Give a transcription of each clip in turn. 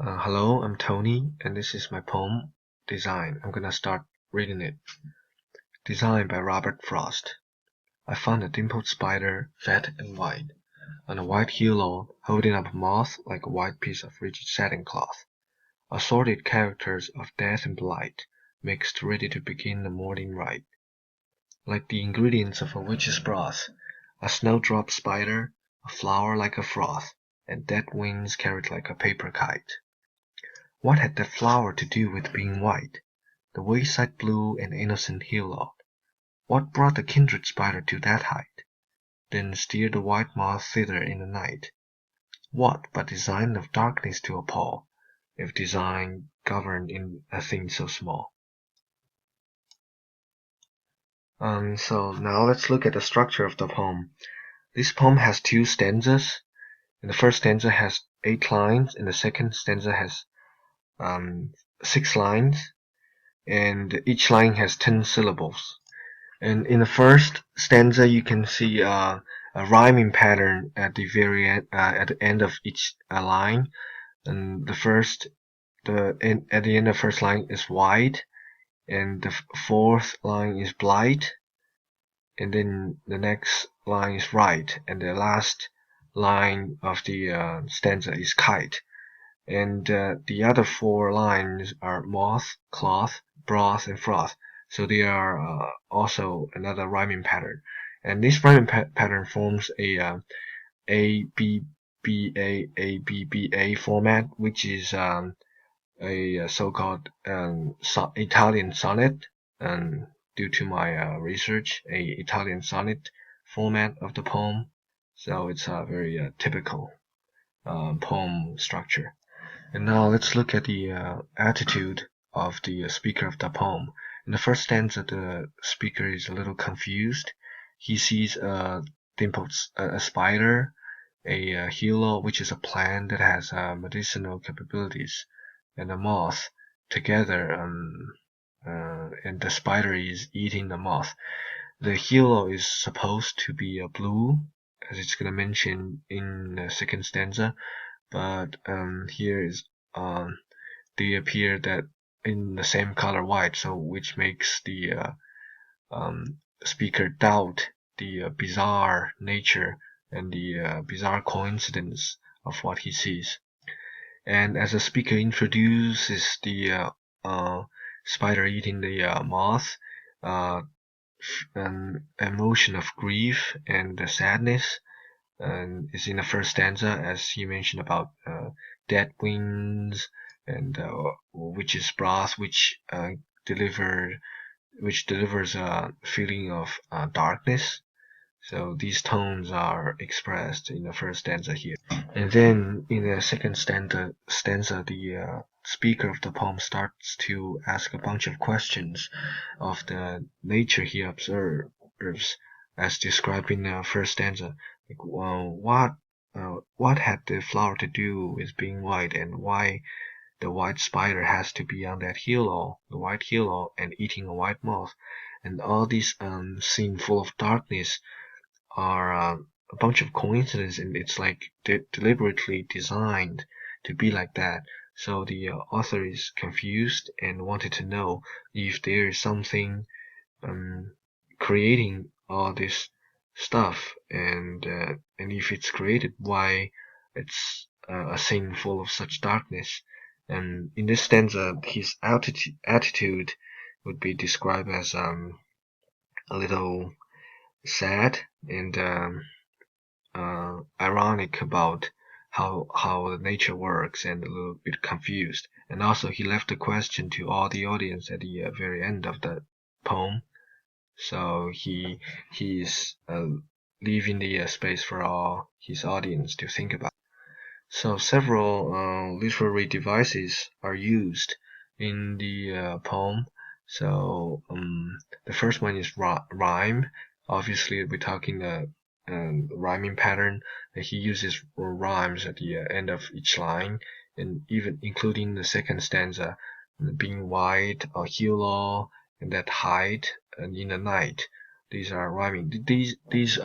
Hello, I'm Tony, and this is my poem, Design. I'm gonna start reading it. Design by Robert Frost. I found a dimpled spider, fat and white, on a white halo, holding up a moth like a white piece of rigid satin cloth. Assorted characters of death and blight, mixed ready to begin the morning rite. Like the ingredients of a witch's broth, a snowdrop spider, a flower like a froth, and dead wings carried like a paper kite. What had that flower to do with being white, the wayside blue and innocent halo? What brought the kindred spider to that height, then steered the white moth thither in the night? What but design of darkness to appall, if design governed in a thing so small? So now let's look at the structure of the poem. This poem has two stanzas, and the first stanza has 8 lines, and the second stanza has 6 lines, and each line has 10 syllables. And in the first stanza, you can see a rhyming pattern at the very end, at the end of each line. And at the end of the first line is white, and the fourth line is blight, and then the next line is right, and the last line of the stanza is kite. And the other 4 lines are moth, cloth, broth, and froth. So they are also another rhyming pattern. And this rhyming pattern forms a B B A B B A format, which is a so-called Italian sonnet. And due to my research, a Italian sonnet format of the poem. So it's a very typical poem structure. And now let's look at the attitude of the speaker of the poem. In the first stanza, the speaker is a little confused. He sees a spider, a hilo, which is a plant that has medicinal capabilities, and a moth together, and the spider is eating the moth. The hilo is supposed to be a blue, as it's gonna mention in the second stanza, but here is they appear that in the same color white, so which makes the speaker doubt the bizarre nature and the bizarre coincidence of what he sees. And as the speaker introduces the spider eating the moth, an emotion of grief and sadness and is in the first stanza, as he mentioned about dead wings and witch's broth, which delivers a feeling of darkness. So these tones are expressed in the first stanza here. And then in the second stanza the speaker of the poem starts to ask a bunch of questions of the nature he observes, as described in the first stanza. Like, what had the flower to do with being white, and why the white spider has to be on that hilo, the white hilo, and eating a white moth? And all these scene full of darkness are a bunch of coincidences, and it's like deliberately designed to be like that. So the author is confused and wanted to know if there is something creating all this stuff, and if it's created, why it's a scene full of such darkness. And in this stanza, his attitude would be described as a little sad and ironic about how the nature works, and a little bit confused. And also he left a question to all the audience at the very end of the poem. So he's leaving the space for all his audience to think about. So several literary devices are used in the poem. So the first one is rhyme. Obviously, we're talking rhyming pattern. He uses rhymes at the end of each line, and even including the second stanza, being white or hilo, and that height, and in the night. These are rhyming. These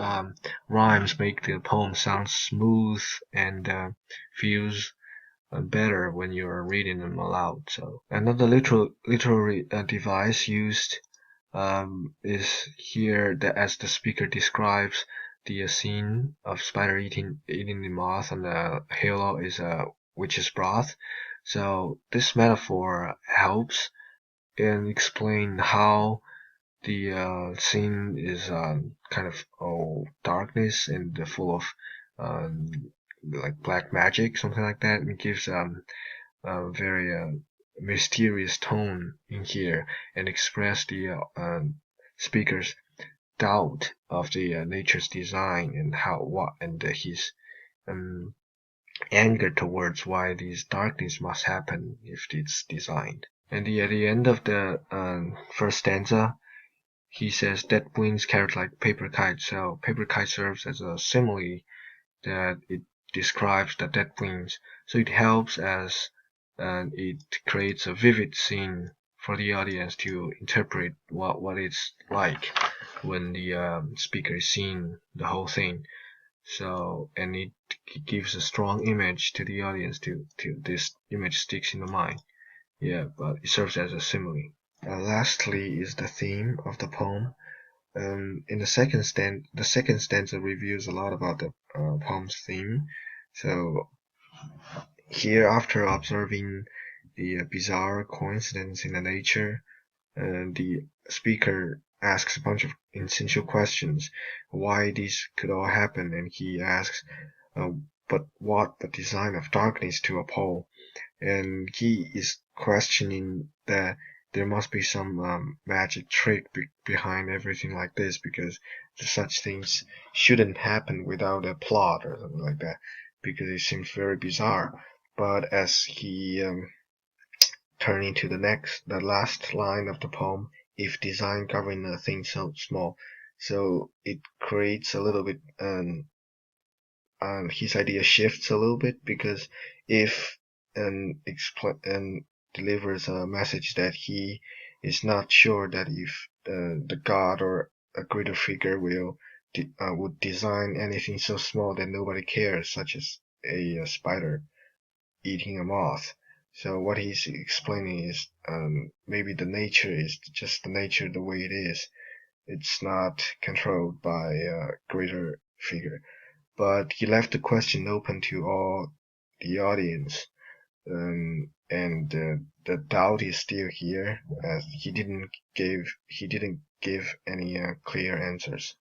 rhymes make the poem sound smooth and feels better when you're reading them aloud. So another literary device used is here that as the speaker describes the scene of spider eating the moth, and the halo is a witch's broth. So this metaphor helps in explain how the scene is kind of darkness and full of um, like black magic, something like that, and gives a very mysterious tone in here, and express the speaker's doubt of the nature's design, and his um, anger towards why this darkness must happen if it's designed. And at the end of the first stanza, he says dead wings carried like paper kites. So paper kite serves as a simile that it describes the dead wings. So it helps as it creates a vivid scene for the audience to interpret what it's like when the speaker is seeing the whole thing. So, and it gives a strong image to the audience to this image sticks in the mind. Yeah, but it serves as a simile. Lastly is the theme of the poem. In the second stanza reveals a lot about the poem's theme. So here, after observing the bizarre coincidence in the nature, the speaker asks a bunch of essential questions. Why this could all happen, and he asks, uh, but what the design of darkness to a pole? And he is questioning that there must be some magic trick behind everything like this, because such things shouldn't happen without a plot or something like that, because it seems very bizarre. But as he turning to the last line of the poem, if design govern a thing so small, so it creates a little bit his idea shifts a little bit, because if and delivers a message that he is not sure that if the god or a greater figure would design anything so small that nobody cares, such as a spider eating a moth. So what he's explaining is maybe the nature is just the nature the way it is. It's not controlled by a greater figure. But he left the question open to all the audience, and the doubt is still here, as he didn't give any clear answers.